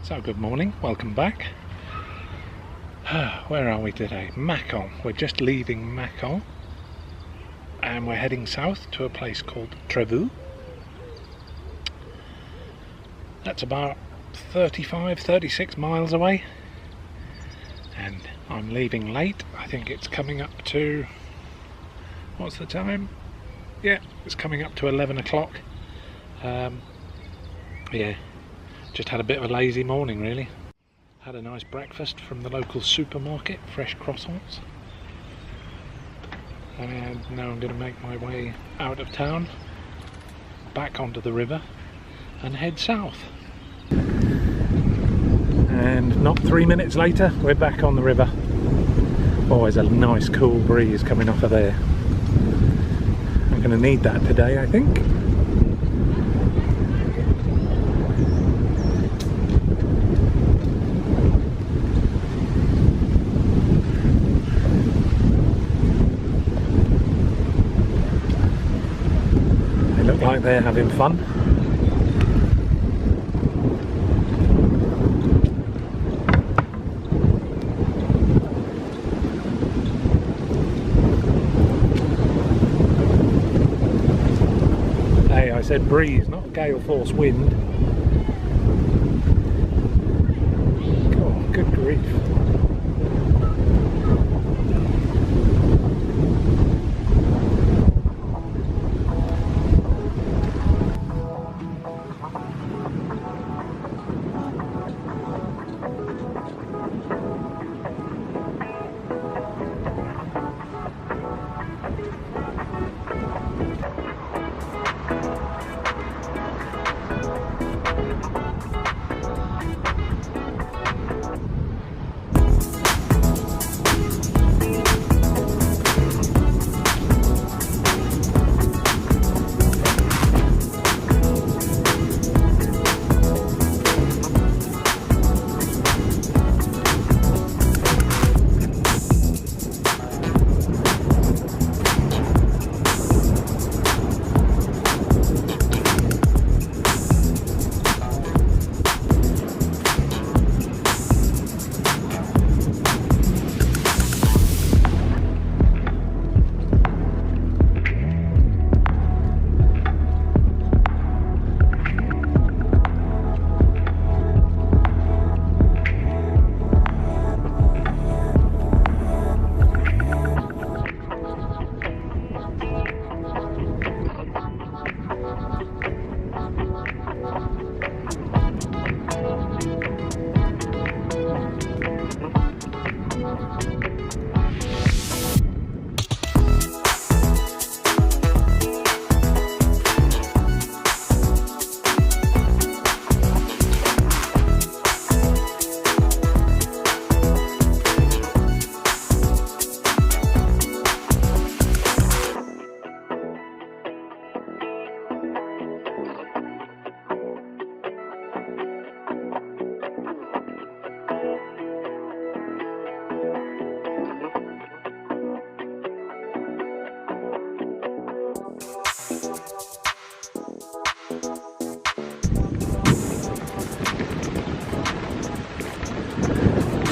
So good morning, welcome back. Where are we today? Mâcon. We're just leaving Mâcon and we're heading south to a place called Trévoux. That's about 36 miles away, and I'm leaving late. I think it's coming up to, what's the time? Yeah, it's coming up to 11 o'clock. Yeah, just had a bit of a lazy morning really. Had a nice breakfast from the local supermarket, fresh croissants. And now I'm going to make my way out of town, back onto the river and head south. And not 3 minutes later, we're back on the river. Always a nice cool breeze coming off of there. I'm going to need that today, I think. They look like they're having fun. I said breeze, not gale force wind. God, good grief.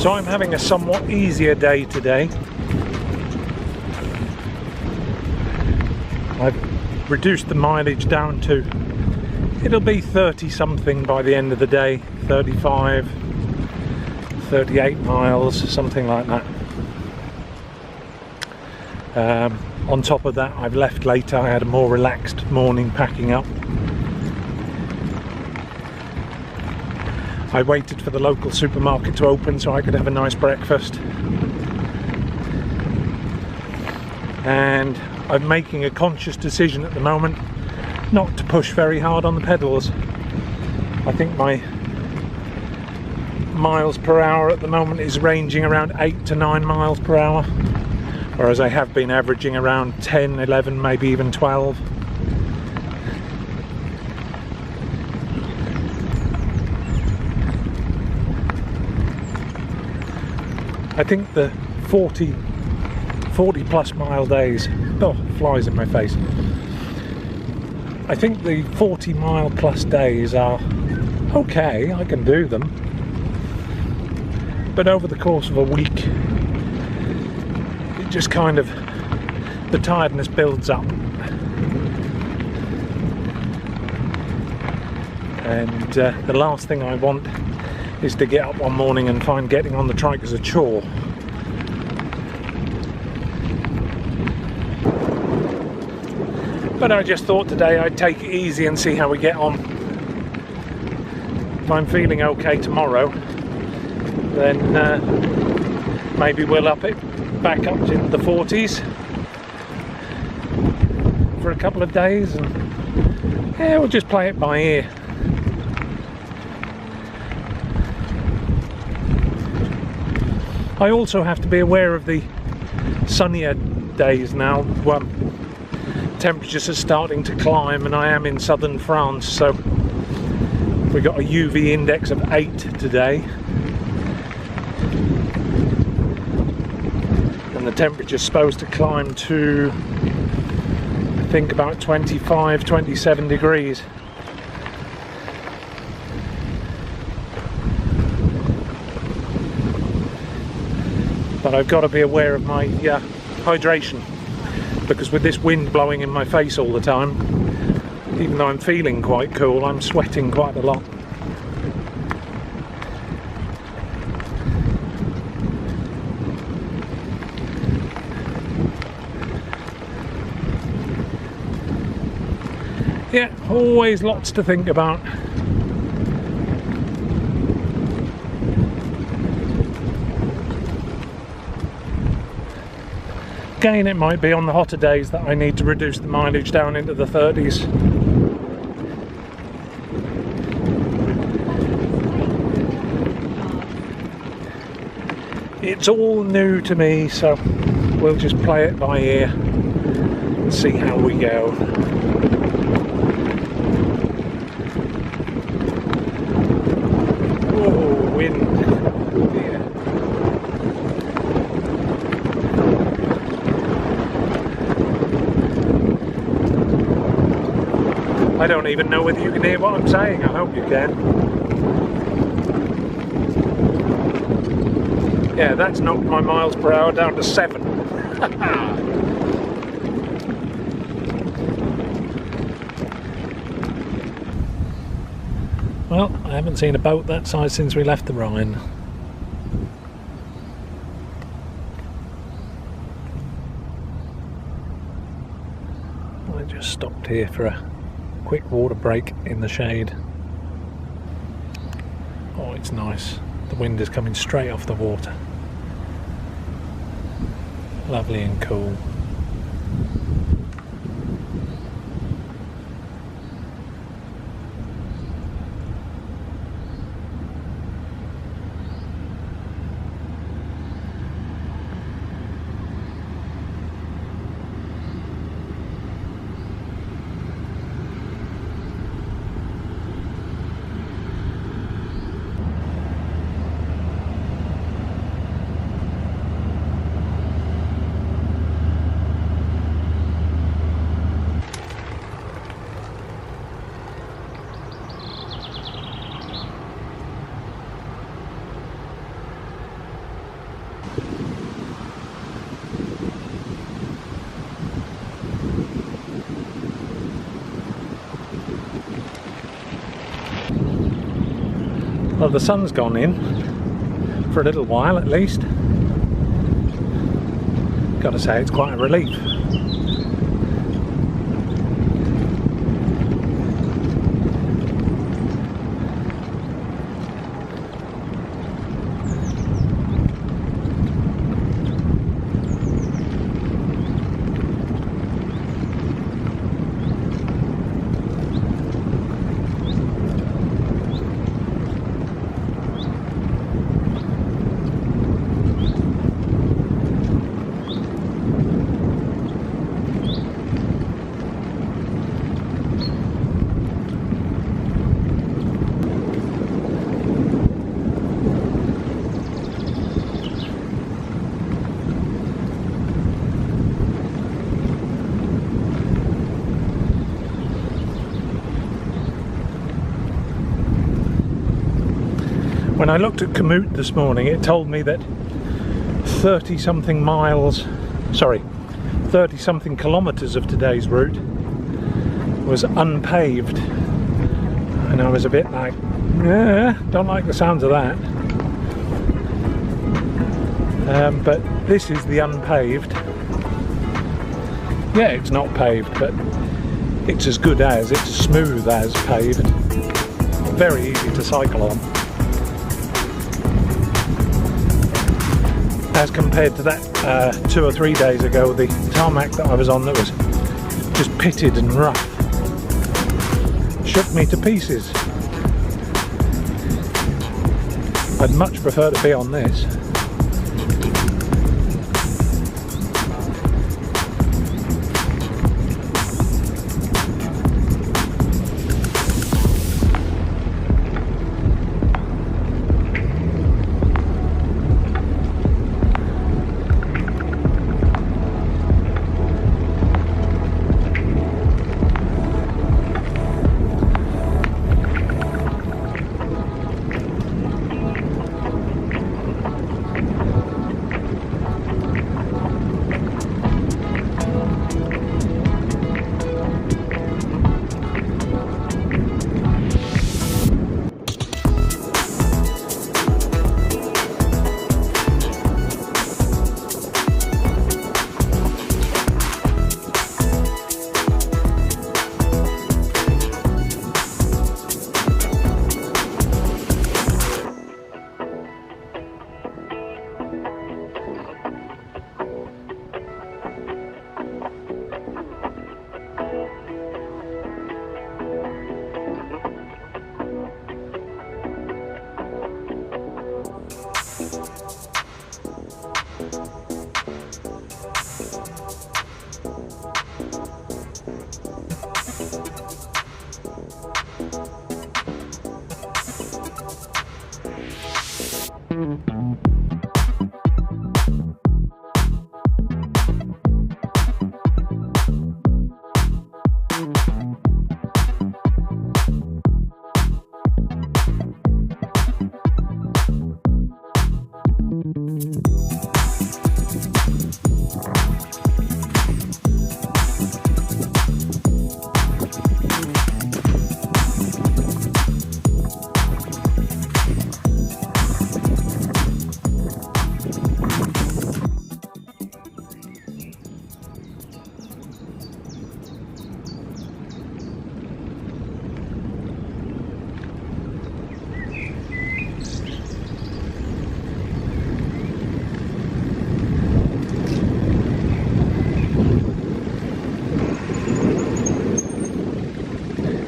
So I'm having a somewhat easier day today. I've reduced the mileage down to, it'll be 30 something by the end of the day, 35, 38 miles, something like that. On top of that, I've left later. I had a more relaxed morning packing up. I waited for the local supermarket to open so I could have a nice breakfast. And I'm making a conscious decision at the moment not to push very hard on the pedals. I think my miles per hour at the moment is ranging around 8 to 9 miles per hour, whereas I have been averaging around 10, 11, maybe even 12. I think the 40 plus mile days, oh, flies in my face. I think the 40 mile plus days are okay, I can do them. but over the course of a week it just kind of, the tiredness builds up, and the last thing I want is to get up one morning and find getting on the trike as a chore. But I just thought today I'd take it easy and see how we get on. If I'm feeling okay tomorrow, then maybe we'll up it back up to the 40s for a couple of days, and yeah, we'll just play it by ear. I also have to be aware of the sunnier days now. Temperatures are starting to climb, and I am in southern France, so we got a UV index of 8 today, and the temperature's supposed to climb to, I think, about 25, 27 degrees. But I've got to be aware of my hydration, because with this wind blowing in my face all the time, even though I'm feeling quite cool, I'm sweating quite a lot. Yeah, always lots to think about. Again, it might be on the hotter days that I need to reduce the mileage down into the 30s. It's all new to me, so we'll just play it by ear and see how we go. Oh, wind. Yeah. I don't even know whether you can hear what I'm saying. I hope you can. Yeah, that's knocked my miles per hour down to 7. Well, I haven't seen a boat that size since we left the Rhine. I just stopped here for a quick water break in the shade. Oh, it's nice. The wind is coming straight off the water. Lovely and cool. Well, the sun's gone in for a little while at least. Gotta say, it's quite a relief. When I looked at Komoot this morning, it told me that 30 something kilometres of today's route was unpaved, and I was a bit like, don't like the sounds of that. But this is the unpaved. Yeah, it's not paved, but it's as good as, it's smooth as paved. Very easy to cycle on. As compared to that 2 or 3 days ago, the tarmac that I was on that was just pitted and rough. Shook me to pieces. I'd much prefer to be on this.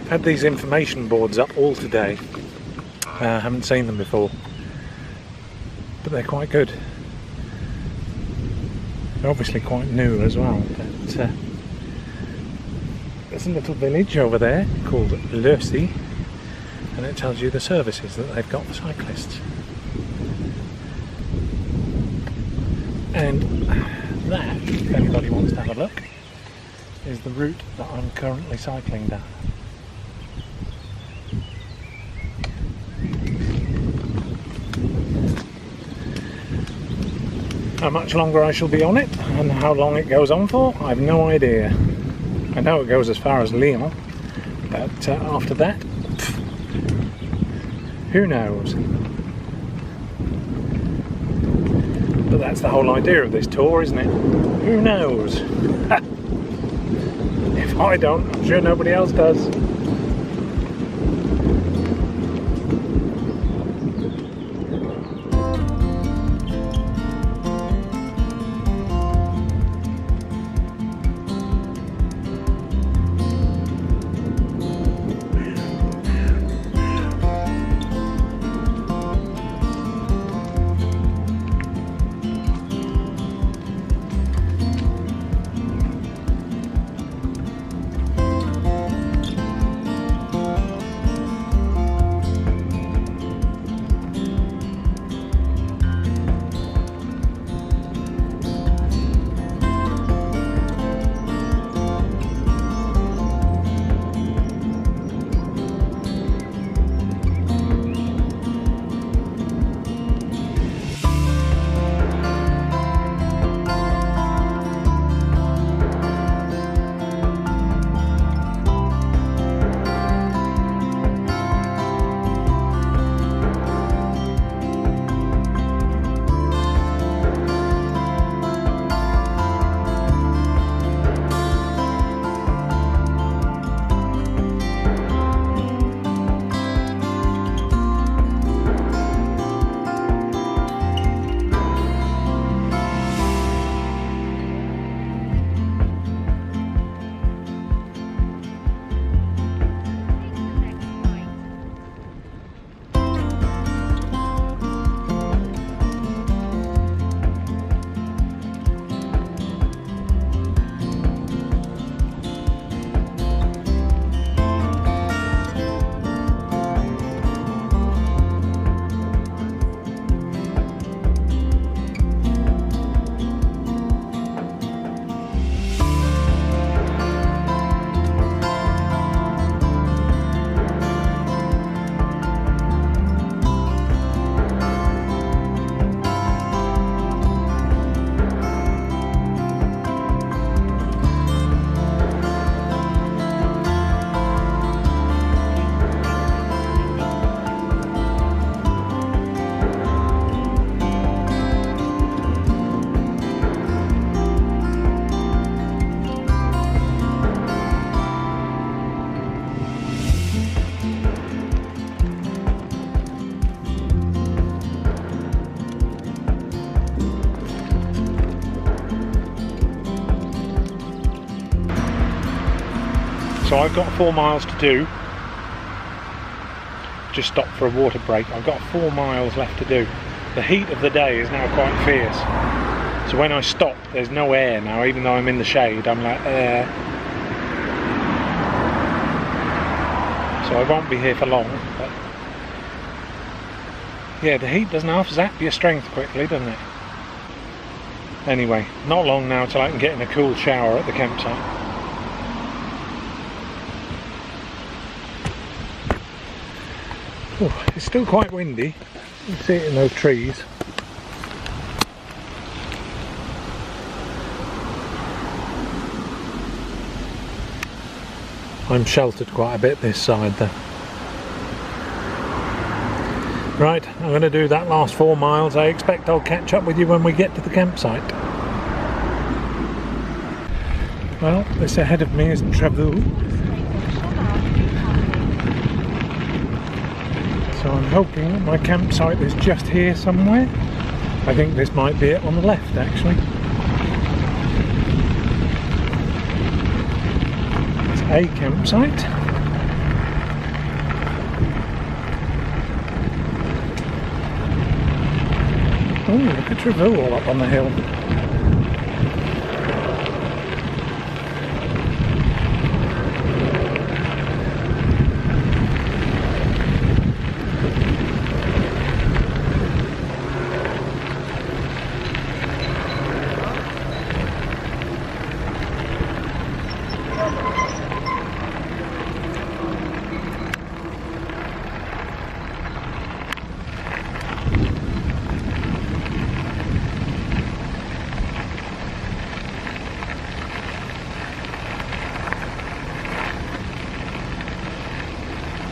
Had these information boards up all today. Haven't seen them before, but they're quite good. They're obviously quite new as well. But there's a little village over there called Lurcy, and it tells you the services that they've got for cyclists. And that, if anybody wants to have a look, is the route that I'm currently cycling down. How much longer I shall be on it and how long it goes on for, I have no idea. I know it goes as far as Lyon, but after that, who knows? But that's the whole idea of this tour, isn't it? Who knows? If I don't, I'm sure nobody else does. So I've got 4 miles to do. Just stopped for a water break. I've got 4 miles left to do. The heat of the day is now quite fierce. So when I stop, there's no air now, even though I'm in the shade, I'm like, So I won't be here for long. But yeah, the heat doesn't half zap your strength quickly, doesn't it? Anyway, not long now till I can get in a cool shower at the campsite. Oh, it's still quite windy. You can see it in those trees. I'm sheltered quite a bit this side though. Right, I'm going to do that last 4 miles. I expect I'll catch up with you when we get to the campsite. Well, this ahead of me is Trévoux. So I'm hoping that my campsite is just here somewhere. I think this might be it on the left actually. It's a campsite. Oh, look at Trévoux all up on the hill.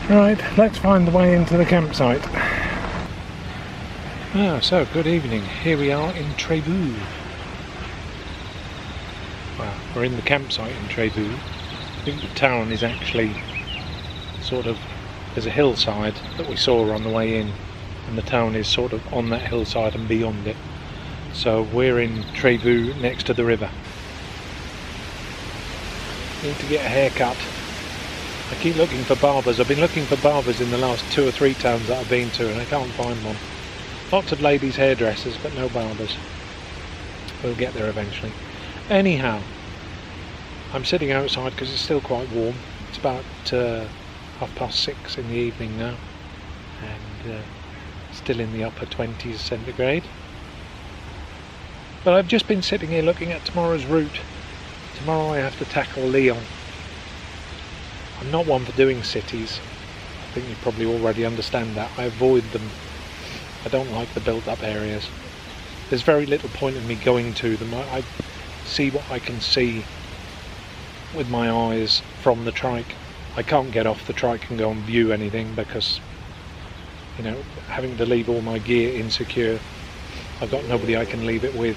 Right, let's find the way into the campsite. So good evening. Here we are in Trévoux. Well, we're in the campsite in Trévoux. I think the town is actually sort of, there's a hillside that we saw on the way in, and the town is sort of on that hillside and beyond it. So we're in Trévoux next to the river. Need to get a haircut. I keep looking for barbers. I've been looking for barbers in the last 2 or 3 towns that I've been to and I can't find one. Lots of ladies' hairdressers but no barbers. We'll get there eventually. Anyhow, I'm sitting outside because it's still quite warm. It's about 6:30 in the evening now and still in the upper 20s centigrade. But I've just been sitting here looking at tomorrow's route. Tomorrow I have to tackle Lyon. I'm not one for doing cities. I think you probably already understand that. I avoid them. I don't like the built-up areas. There's very little point in me going to them. I see what I can see with my eyes from the trike. I can't get off the trike and go and view anything because, you know, having to leave all my gear insecure, I've got nobody I can leave it with.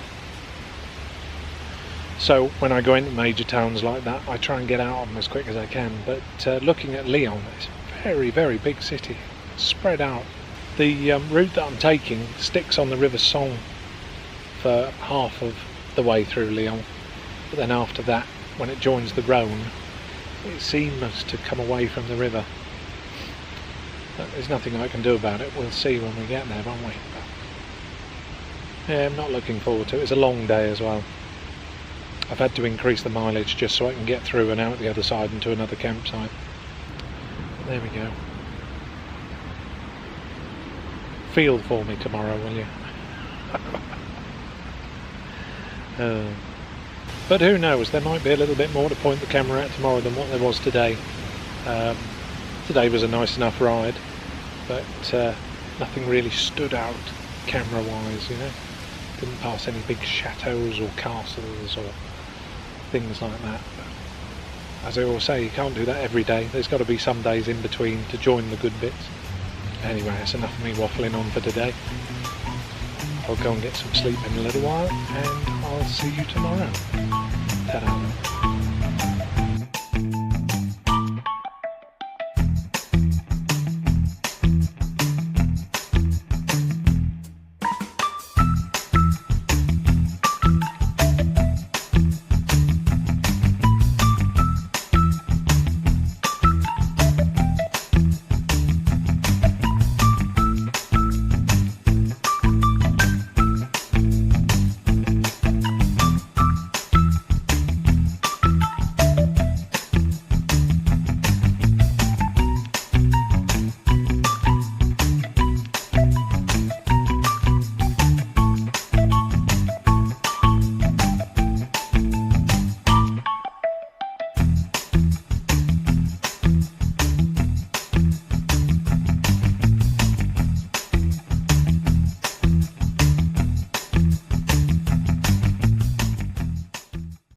So when I go into major towns like that, I try and get out of them as quick as I can. But looking at Lyon, it's a very, very big city, spread out. The route that I'm taking sticks on the River Somme for half of the way through Lyon. But then after that, when it joins the Rhone, it seems to come away from the river. But there's nothing I can do about it. We'll see when we get there, won't we? Yeah, I'm not looking forward to it. It's a long day as well. I've had to increase the mileage just so I can get through and out the other side and to another campsite. There we go. Feel for me tomorrow, will you? But who knows, there might be a little bit more to point the camera at tomorrow than what there was today. Today was a nice enough ride, but nothing really stood out camera-wise, you know. Didn't pass any big chateaus or castles or things like that. But as I always say, you can't do that every day. There's got to be some days in between to join the good bits. Anyway, that's enough of me waffling on for today. I'll go and get some sleep in a little while and I'll see you tomorrow. Ta-da.